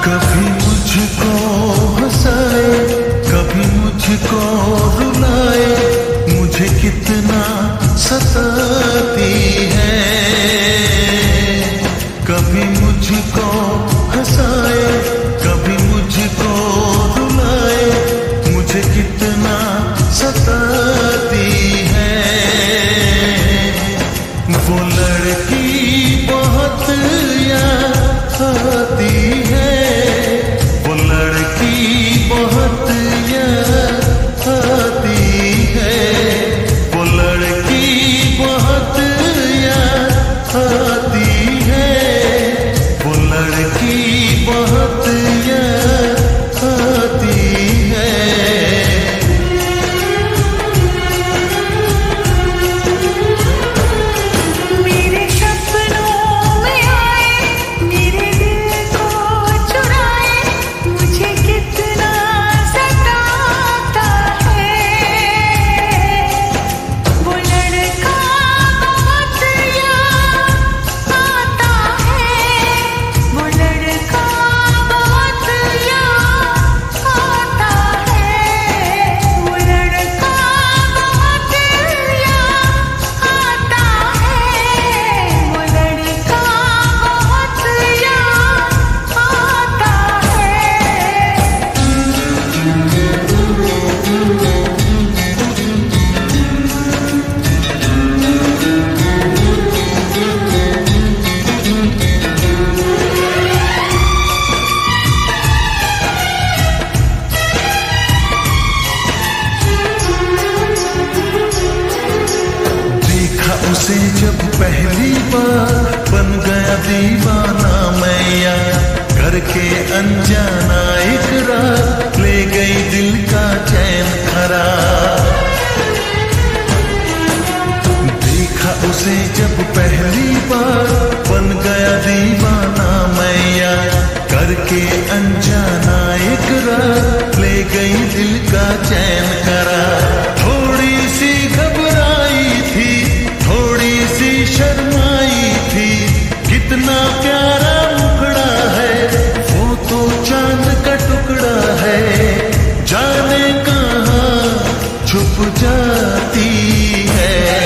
कभी मुझको हंसाए, कभी मुझको रुलाए, मुझे कितना सताती है। कभी मुझको हंसाए, कभी मुझको रुलाए, मुझे कितना सताती है। वो लड़की बहुत याद आती है, वो लड़की बहुत याद आती है, वो लड़की बहुत याद आती है, वो लड़की बहुत याद आती है। मेरे सपनों में आए, मेरे दिल को चुराए, मुझे कितना सताता है। वो लड़का बहुत याद आता है, वो लड़का बहुत याद आता है, वो लड़का बहुत याद आता है, वो लड़का बहुत याद आता देखा उसे जब पहली बार, बन गया दीवाना मैं यार। करके अनजाना इकरार, ले गई दिल का चैन खरार। देखा उसे जब पहली बार, बन गया दीवाना मैं यार। करके अनजाना इकरार, ले गई दिल का चैन करार। थोड़ी सी घबराई थी, थोड़ी सी शर्माई थी, कितना प्यारा मुखड़ा है, वो तो चांद का टुकड़ा है। जाने कहाँ छुप जाती है।